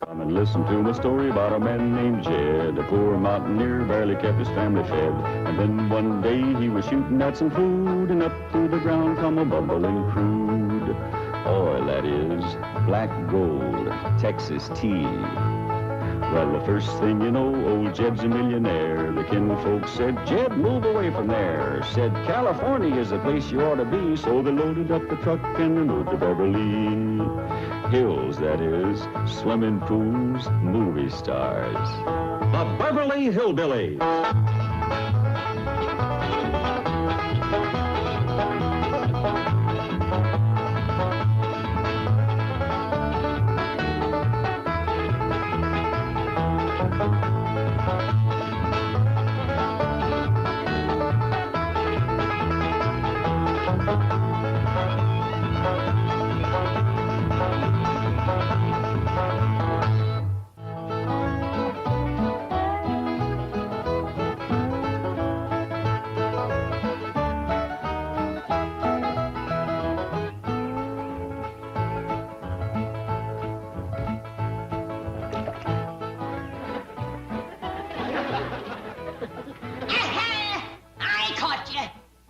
Come and listen to my story about a man named Jed. A poor mountaineer barely kept his family fed. And then one day he was shooting at some food, and up through the ground come a bubbling crude oil, that is, black gold, Texas tea. Well, the first thing you know, old Jed's a millionaire. The kinfolks said, Jed, move away from there. Said, California is the place you ought to be. So they loaded up the truck and they moved to Beverly Hills, that is, swimming pools, movie stars. The Beverly Hillbillies.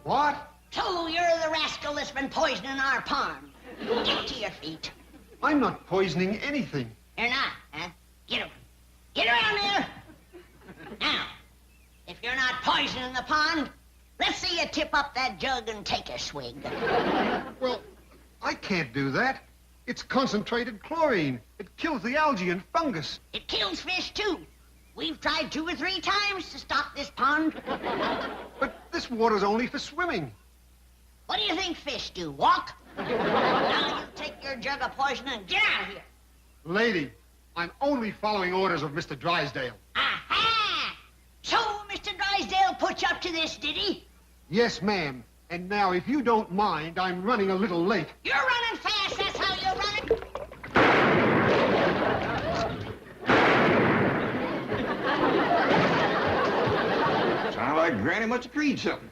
What? So you're the rascal that's been poisoning our pond. Get to your feet. I'm not poisoning anything. You're not, huh? Get over. Get around there. Now, if you're not poisoning the pond, let's see you tip up that jug and take a swig. Well, I can't do that. It's concentrated chlorine. It kills the algae and fungus. It kills fish, too. We've tried 2 or 3 times to stop this pond. But this water's only for swimming. What do you think fish do, walk? Now you take your jug of poison and get out of here. Lady, I'm only following orders of Mr. Drysdale. Aha! So Mr. Drysdale put you up to this, did he? Yes, ma'am. And now, if you don't mind, I'm running a little late. You're running fast, that's how you're running. Sound like Granny must have treed something.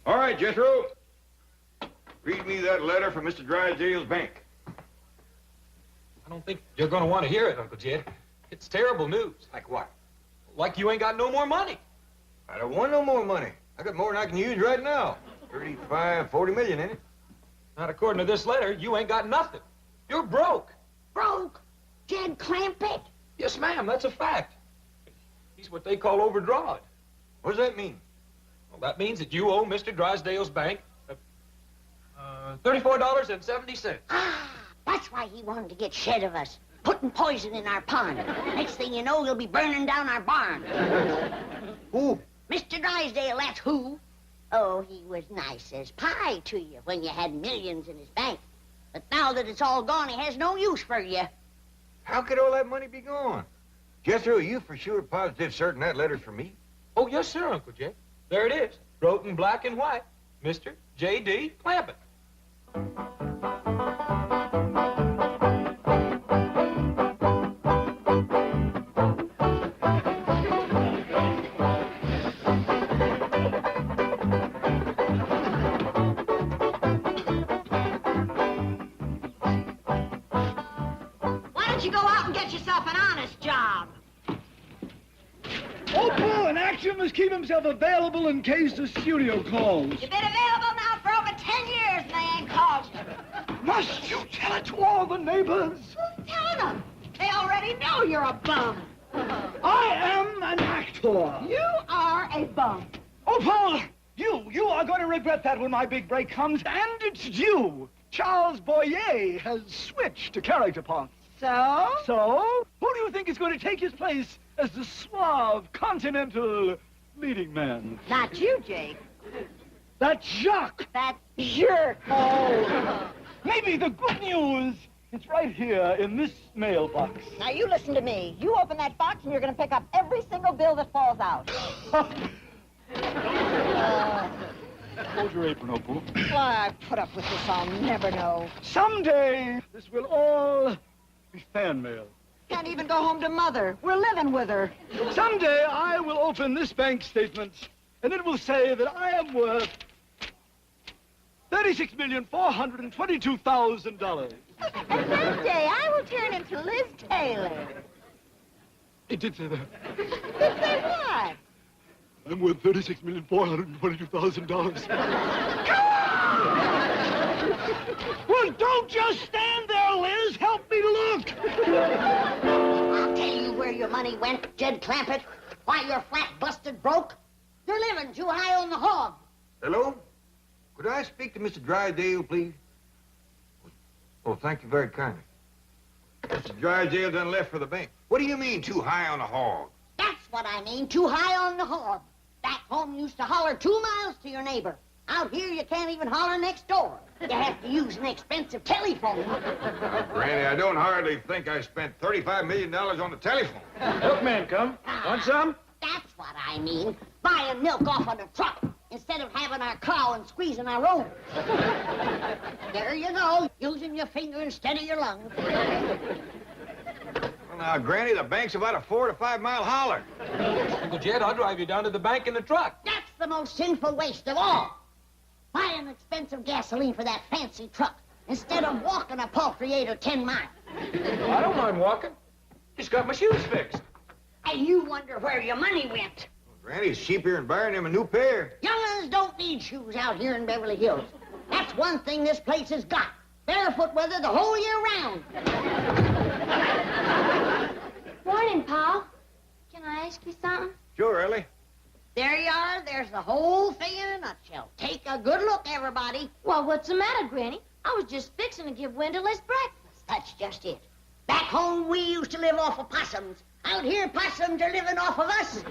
All right, Jethro. Read me that letter from Mr. Drysdale's bank. I don't think you're going to want to hear it, Uncle Jed. It's terrible news. Like what? Like you ain't got no more money. I don't want no more money. I got more than I can use right now. 35, 40 million in it. Not according to this letter. You ain't got nothing. You're broke. Broke? Jed Clampett? Yes, ma'am. That's a fact. He's what they call overdrawn. What does that mean? Well, that means that you owe Mr. Drysdale's bank $34.70. Ah, that's why he wanted to get shed of us. Putting poison in our pond. Next thing you know, he'll be burning down our barn. Who? Mr. Drysdale, that's who. Oh, he was nice as pie to you when you had millions in his bank. But now that it's all gone, he has no use for you. How could all that money be gone? Jethro, are you for sure positive certain that letter's for me? Oh, yes, sir, Uncle Jed. There it is. Wrote in black and white. Mr. J.D. Clampett. Why don't you go out and get yourself an honest job? Opal, an actor must keep himself available in case the studio calls. You've been available now for over 10 years and they ain't called you. Must you tell it to all the neighbors? Who's telling them? They already know you're a bum. I am an actor. You are a bum. Opal, you are going to regret that when my big break comes, and it's due. Charles Boyer has switched to character parts. So? So, who do you think is going to take his place as the suave, continental leading man? Not you, Jake. That Jacques. That jerk. Oh, maybe the good news. It's right here in this mailbox. Now, you listen to me. You open that box and you're going to pick up every single bill that falls out. Hold your apron, Opal. Why, I put up with this, I'll never know. Someday, this will all be fan mail. Can't even go home to Mother. We're living with her. Someday, I will open this bank statement, and it will say that I am worth $36,422,000. And that day, I will turn into Liz Taylor. It did say that. Did say what? I'm worth $36,422,000. Well, don't just stand there, Liz. Help me look. I'll tell you where your money went, Jed Clampett. Why you're flat busted broke. You're living too high on the hog. Hello? Could I speak to Mr. Drysdale, please? Oh, thank you very kindly. Mr. Drysdale done left for the bank. What do you mean, too high on the hog? That's what I mean, too high on the hog. Back home you used to holler 2 miles to your neighbor. Out here you can't even holler next door. You have to use an expensive telephone. Granny, I don't hardly think I spent $35 million on the telephone. Milkman come. Want some? That's what I mean. Buying milk off on a truck instead of having our cow and squeezing our own. There you go, using your finger instead of your lungs. Well, now, Granny, the bank's about a 4 to 5 mile holler. Uncle Jed, I'll drive you down to the bank in the truck. That's the most sinful waste of all. Buying expensive gasoline for that fancy truck instead of walking a paltry 8 or 10 miles. I don't mind walking. Just got my shoes fixed. And you wonder where your money went. Granny's cheaper than buying him a new pair. Young'uns don't need shoes out here in Beverly Hills. That's one thing this place has got. Barefoot weather the whole year round. Morning, Pa. Can I ask you something? Sure, Ellie. There you are. There's the whole thing in a nutshell. Take a good look, everybody. Well, what's the matter, Granny? I was just fixing to give Wendell his breakfast. That's just it. Back home, we used to live off of possums. Out here, possums are living off of us.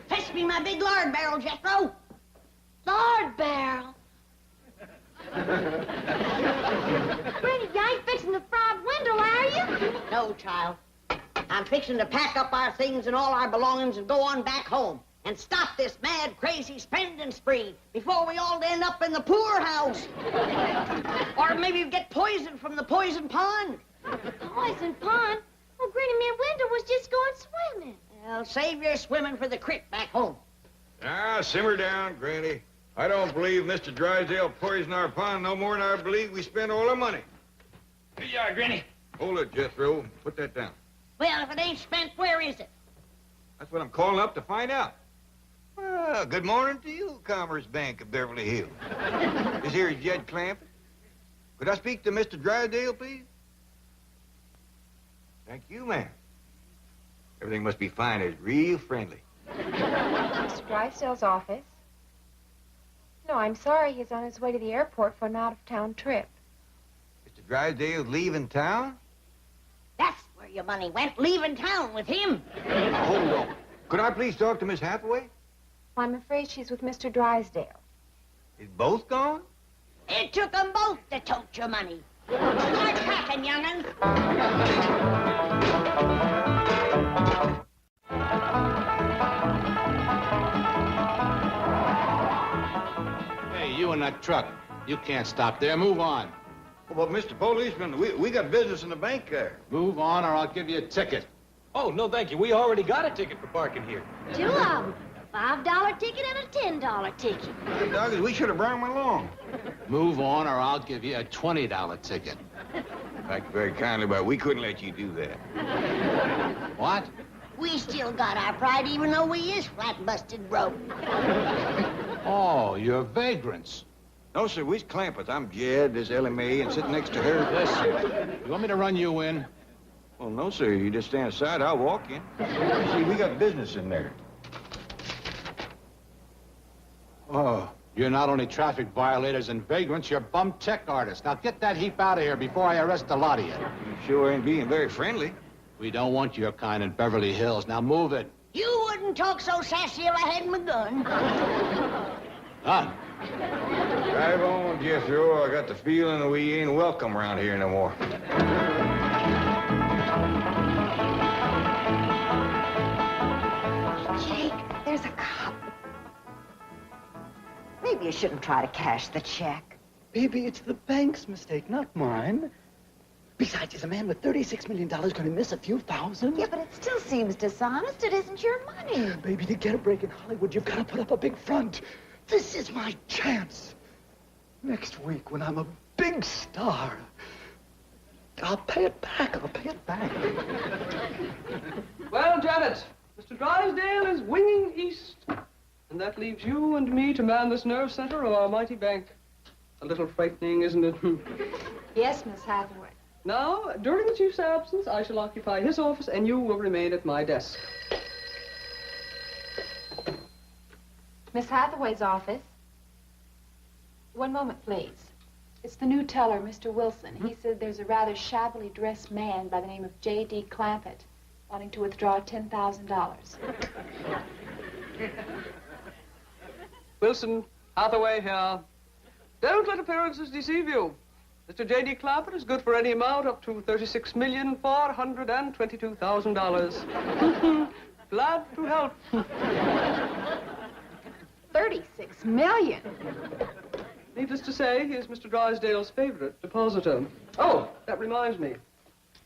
Fetch me my big lard barrel, Jethro. Lard barrel. Granny, you ain't fixing to fry Wendell, are you? No, child. I'm fixing to pack up our things and all our belongings and go on back home and stop this mad, crazy spending spree before we all end up in the poorhouse. Or maybe get poisoned from the poison pond. Poison pond? Well, Granny, me and Wendell was just going swimming. Well, save your swimming for the creek back home. Ah, simmer down, Granny. I don't believe Mr. Drysdale poisoned our pond no more than I believe we spent all our money. Here you are, Granny. Hold it, Jethro. Put that down. Well, if it ain't spent, where is it? That's what I'm calling up to find out. Well, good morning to you, Commerce Bank of Beverly Hills. This here is Jed Clampett. Could I speak to Mr. Drysdale, please? Thank you, ma'am. Everything must be fine. It's real friendly. Mr. Drysdale's office? No, I'm sorry. He's on his way to the airport for an out-of-town trip. Mr. Drysdale's leaving town? That's where your money went, leaving town with him. Now, hold on. Could I please talk to Miss Hathaway? Well, I'm afraid she's with Mr. Drysdale. Is both gone? It took them both to tote your money. Start packing, young'uns. Hey, you in that truck. You can't stop there. Move on. Well, Mr. Policeman, we got business in the bank there. Move on or I'll give you a ticket. Oh, no, thank you. We already got a ticket for parking here. Two of them. $5 ticket and a $10 ticket. Hey, doggers, we should have brought him along. Move on or I'll give you a $20 ticket. Thank you very kindly, but we couldn't let you do that. What? We still got our pride, even though we is flat busted broke. Oh, you're vagrants. No, sir, we's Clampetts. I'm Jed, this Ellie Mae, and sitting next to her. Listen, you want me to run you in? Well, no, sir. You just stand aside. I'll walk in. See, we got business in there. Oh, you're not only traffic violators and vagrants, you're bum tech artists. Now get that heap out of here before I arrest a lot of you. You sure ain't being very friendly. We don't want your kind in Beverly Hills. Now move it. You wouldn't talk so sassy if I had my gun. Done. Drive on, Jethro. I got the feeling that we ain't welcome around here no more. Jake, there's a cop. Maybe you shouldn't try to cash the check. Baby, it's the bank's mistake, not mine. Besides, is a man with $36 million going to miss a few thousand? Yeah, but it still seems dishonest. It isn't your money. Baby, to get a break in Hollywood, you've got to put up a big front. This is my chance. Next week, when I'm a big star, I'll pay it back. I'll pay it back. Well, Janet, Mr. Drysdale is winging east. And that leaves you and me to man this nerve center of our mighty bank. A little frightening, isn't it? Yes, Miss Hathaway. Now, during the chief's absence, I shall occupy his office and you will remain at my desk. Miss Hathaway's office. One moment, please. It's the new teller, Mr. Wilson. He said there's a rather shabbily dressed man by the name of J.D. Clampett wanting to withdraw $10,000. Wilson, Hathaway here. Don't let appearances deceive you. Mr. J.D. Clampett is good for any amount up to $36,422,000. Glad to help. $36 million. Needless to say, he is Mr. Drysdale's favorite depositor. Oh, that reminds me.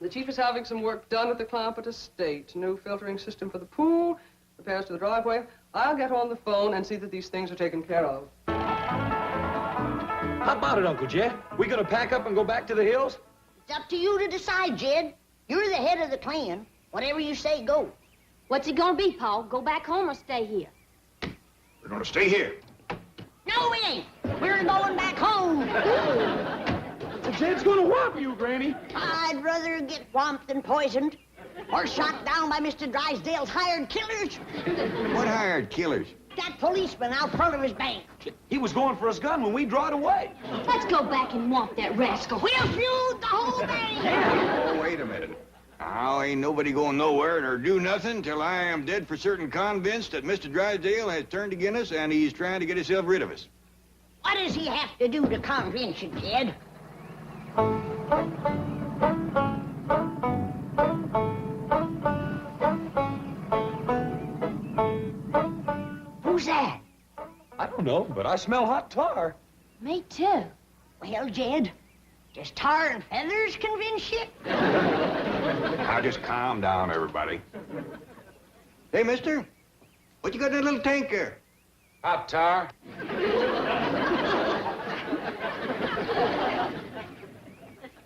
The chief is having some work done at the Clampett estate. New filtering system for the pool, repairs to the driveway. I'll get on the phone and see that these things are taken care of. How about it, Uncle Jed? We gonna pack up and go back to the hills? It's up to you to decide, Jed. You're the head of the clan. Whatever you say goes. What's it gonna be, Paul? Go back home or stay here? We're gonna stay here. No, we ain't. We're going back home. Jed's gonna whop you, Granny. I'd rather get whomped than poisoned. Or shot down by Mr. Drysdale's hired killers. What hired killers? That policeman out front of his bank. He was going for his gun when we drawed away. Let's go back and whomp that rascal. We'll feud the whole thing. Oh, wait a minute. Now, ain't nobody going nowhere or do nothing till I am dead for certain convinced that Mr. Drysdale has turned against us and he's trying to get himself rid of us. What does he have to do to convince you, Jed? Who's that? I don't know, but I smell hot tar. Me too. Well, Jed, does tar and feathers convince you? Now, just calm down, everybody. Hey, mister, what you got in that little tank there? Hot tar.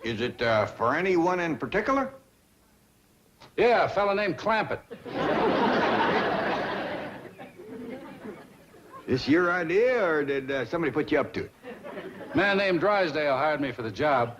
Is it for anyone in particular? Yeah, a fella named Clampett. This your idea, or did somebody put you up to it? Man named Drysdale hired me for the job.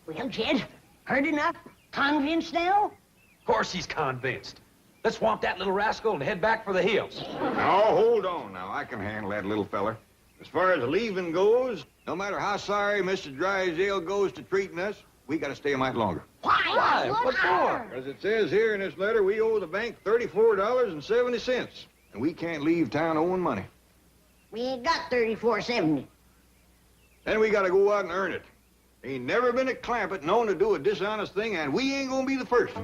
Well, Jed, heard enough? Convinced now? Of course he's convinced. Let's swamp that little rascal and head back for the hills. Now, hold on now. I can handle that little feller. As far as leaving goes, no matter how sorry Mr. Drysdale goes to treating us, we gotta stay a mite longer. Why? What for? As it says here in this letter, we owe the bank $34.70, and we can't leave town owing money. We ain't got $34.70. Then we gotta go out and earn it. Ain't never been a Clampett known to do a dishonest thing, and we ain't gonna be the first.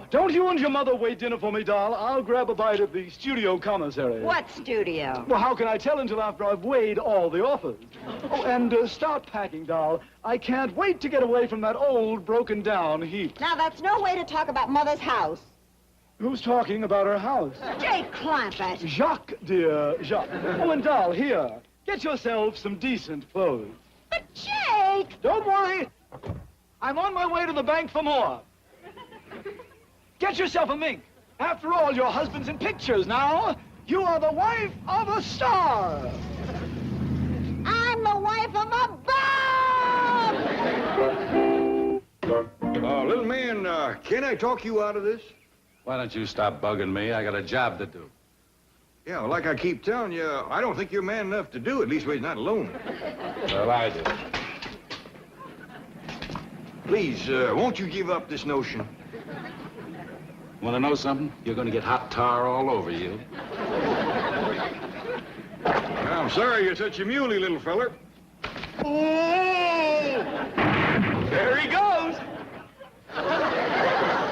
Don't you and your mother wait dinner for me, doll. I'll grab a bite at the studio commissary. What studio? Well, how can I tell until after I've weighed all the offers? Oh, and start packing, doll. I can't wait to get away from that old, broken-down heap. Now, that's no way to talk about Mother's house. Who's talking about her house? Jake Clampett. Jacques, dear, Jacques. Oh, and doll, here. Get yourself some decent clothes. But, Jake! Don't worry. I'm on my way to the bank for more. Get yourself a mink. After all, your husband's in pictures now. You are the wife of a star. I'm the wife of a bum! Little man, can I talk you out of this? Why don't you stop bugging me? I got a job to do. Yeah, well, like I keep telling you, I don't think you're man enough to do it. At least we're not alone. Well, I do. Please, won't you give up this notion? Want to know something? You're going to get hot tar all over you. I'm sorry you're such a muley, little feller. There he goes.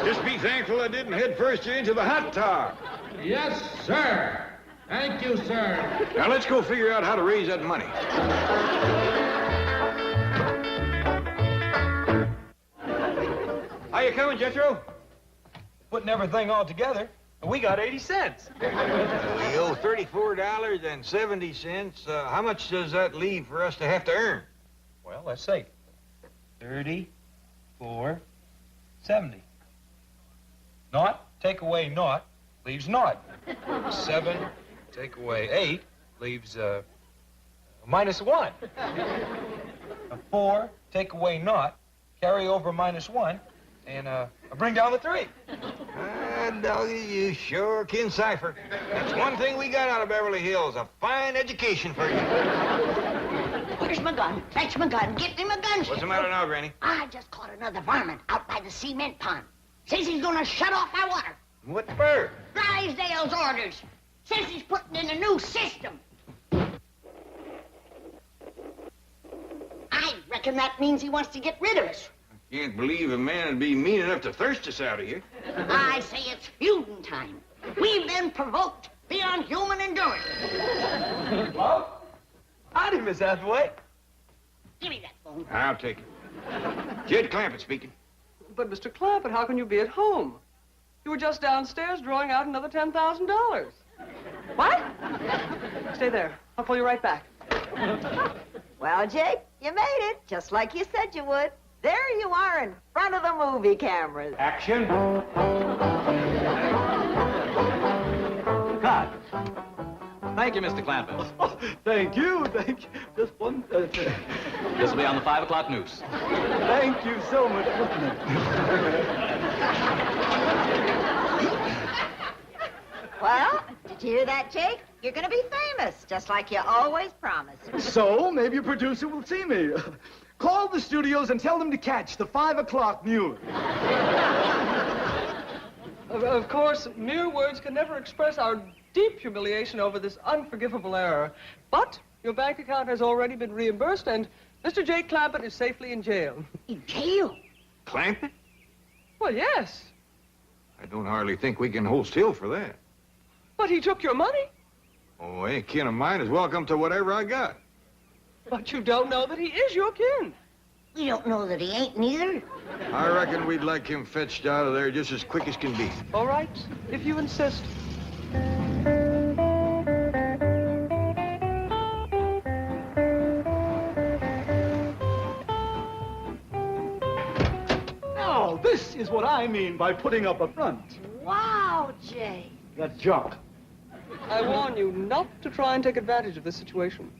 Just be thankful I didn't head first you into the hot tar. Yes, sir. Thank you, sir. Now let's go figure out how to raise that money. How you coming, Jethro? Putting everything all together, and we got 80 cents. We owe $34.70. How much does that leave for us to have to earn? Well, let's see. 34.70. Naught, take away naught, leaves naught. 7, take away 8, leaves minus 1. 4, take away naught, carry over minus 1, and bring down the 3. Doggy, you sure can cipher. That's one thing we got out of Beverly Hills, a fine education for you. Where's my gun? Fetch my gun. Get me my gun. What's the matter now, Granny? I just caught another varmint out by the cement pond. Says he's gonna shut off my water. What for? Drysdale's orders. Says he's putting in a new system. I reckon that means he wants to get rid of us. Can't believe a man would be mean enough to thirst us out of here. I say it's feuding time. We've been provoked beyond human endurance. Well, howdy, Miss Hathaway. Give me that phone. I'll take it. Jed Clampett speaking. But, Mr. Clampett, how can you be at home? You were just downstairs drawing out another $10,000. What? Stay there. I'll call you right back. Well, Jake, you made it, just like you said you would. There you are in front of the movie cameras. Action. Cut. Thank you, Mr. Clampett. Oh, thank you. Just one... This will be on the 5 o'clock news. Thank you so much. Well, did you hear that, Jake? You're going to be famous, just like you always promised. So, maybe a producer will see me. Call the studios and tell them to catch the 5 o'clock news. Of course, mere words can never express our deep humiliation over this unforgivable error. But your bank account has already been reimbursed, and Mr. Jake Clampett is safely in jail. In jail? Clampett? Well, yes. I don't hardly think we can hold still for that. But he took your money. Oh, any kin of mine is welcome to whatever I got. But you don't know that he is your kin. We don't know that he ain't neither. I reckon we'd like him fetched out of there just as quick as can be. All right, if you insist. Now, this is what I mean by putting up a front. Wow, Jake. That's junk. I warn you not to try and take advantage of this situation.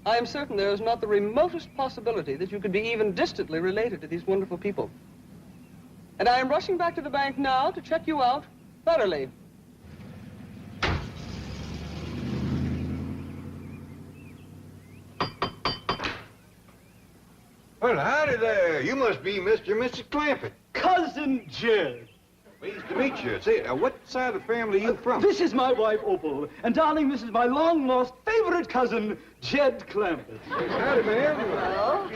I am certain there is not the remotest possibility that you could be even distantly related to these wonderful people. And I am rushing back to the bank now to check you out thoroughly. Well, howdy there. You must be Mr. and Mrs. Clampett. Cousin Jed. Pleased to meet you. Say, what side of the family are you from? This is my wife, Opal. And, darling, this is my long-lost favorite cousin, Jed Clampett. Howdy, ma'am. Hello.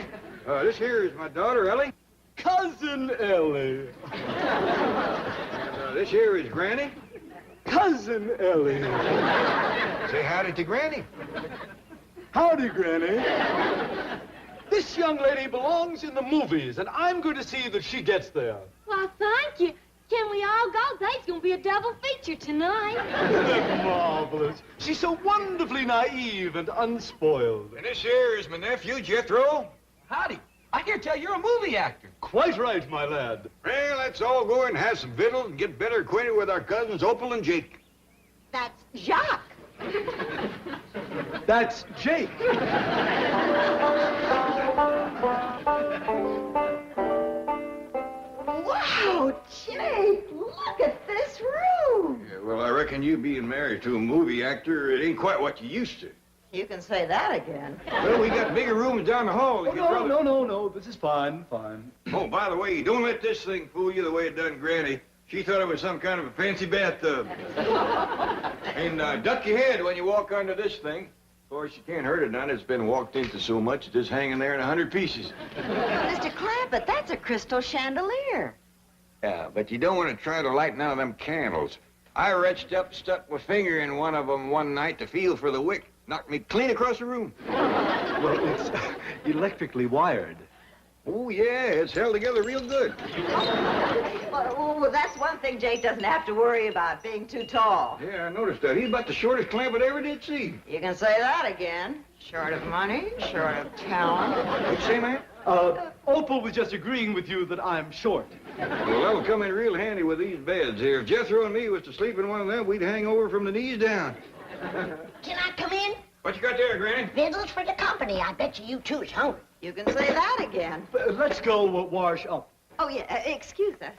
This here is my daughter, Ellie. Cousin Ellie. And this here is Granny. Cousin Ellie. Say howdy to Granny. Howdy, Granny. This young lady belongs in the movies, and I'm going to see that she gets there. Well, thank you. Can we all go? There's going to be a double feature tonight. Marvelous. She's so wonderfully naive and unspoiled. And this here is my nephew, Jethro. Howdy. I hear tell you're a movie actor. Quite right, my lad. Well, let's all go and have some victuals and get better acquainted with our cousins, Opal and Jake. That's Jacques. That's Jake. Wow, Jake, look at this room. Yeah, well, I reckon you being married to a movie actor, it ain't quite what you used to. You can say that again. Well, we got bigger rooms down the hall. No. This is fine. Oh, by the way, don't let this thing fool you the way it done Granny. She thought it was some kind of a fancy bathtub. And duck your head when you walk under this thing. Of course, you can't hurt it none. It's been walked into so much, it's just hanging there in 100 pieces. Mr. Clampett, that's a crystal chandelier. Yeah, but you don't want to try to light none of them candles. I reached up, stuck my finger in one of them one night to feel for the wick. Knocked me clean across the room. Well, it's electrically wired. Oh, yeah, it's held together real good. Well, that's one thing Jake doesn't have to worry about, being too tall. Yeah, I noticed that. He's about the shortest Clampett ever did see. You can say that again. Short of money, short of talent. What'd you say, man? Opal was just agreeing with you that I'm short. Well, that'll come in real handy with these beds here. If Jethro and me was to sleep in one of them, we'd hang over from the knees down. Can I come in? What you got there, Granny? Victuals for the company. I bet you two's hungry. You can say that again. Let's go wash up. Oh, yeah, excuse us.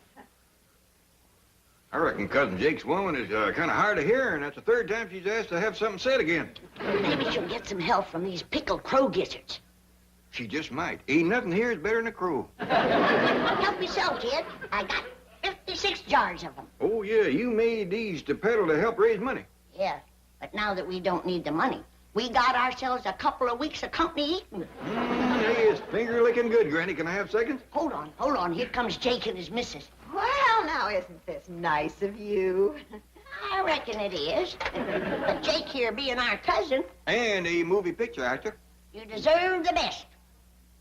I reckon Cousin Jake's woman is kind of hard of hearing. That's the third time she's asked to have something said again. Maybe she'll get some help from these pickled crow gizzards. She just might. Ain't nothing here is better than a crow. Help yourself, kid. I got 56 jars of them. Oh, yeah, you made these to peddle to help raise money. Yeah, but now that we don't need the money, we got ourselves a couple of weeks of company eating. Hey, it's finger-licking good, Granny. Can I have seconds? Hold on. Here comes Jake and his missus. Well, now, isn't this nice of you? I reckon it is. But Jake here being our cousin, And a movie picture actor. you deserve the best.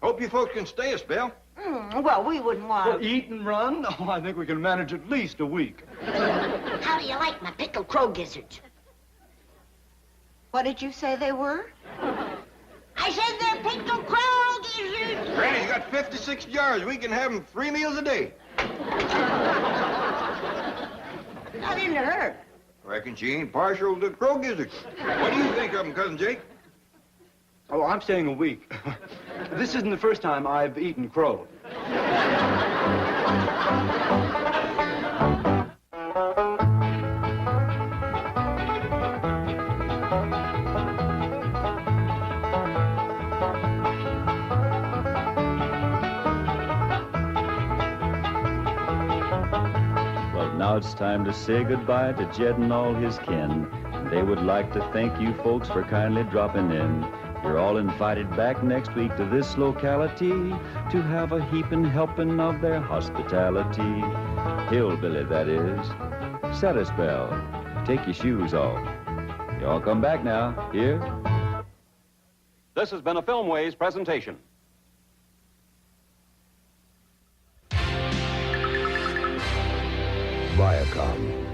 Hope you folks can stay a spell. Well, we wouldn't want... Well, eat and run? Oh, I think we can manage at least a week. How do you like my pickled crow gizzards? What did you say they were? I said they're pickled crow gizzards. Granny's got 56 jars. We can have them 3 meals a day. Not into her. Reckon she ain't partial to crow gizzards. What do you think of them, Cousin Jake? Oh, I'm staying a week. This isn't the first time I've eaten crow. Now it's time to say goodbye to Jed and all his kin. They would like to thank you folks for kindly dropping in. You're all invited back next week to this locality to have a heaping helping of their hospitality. Hillbilly, that is. Set a spell. Take your shoes off. Y'all come back now. Here. This has been a Filmways presentation. Viacom.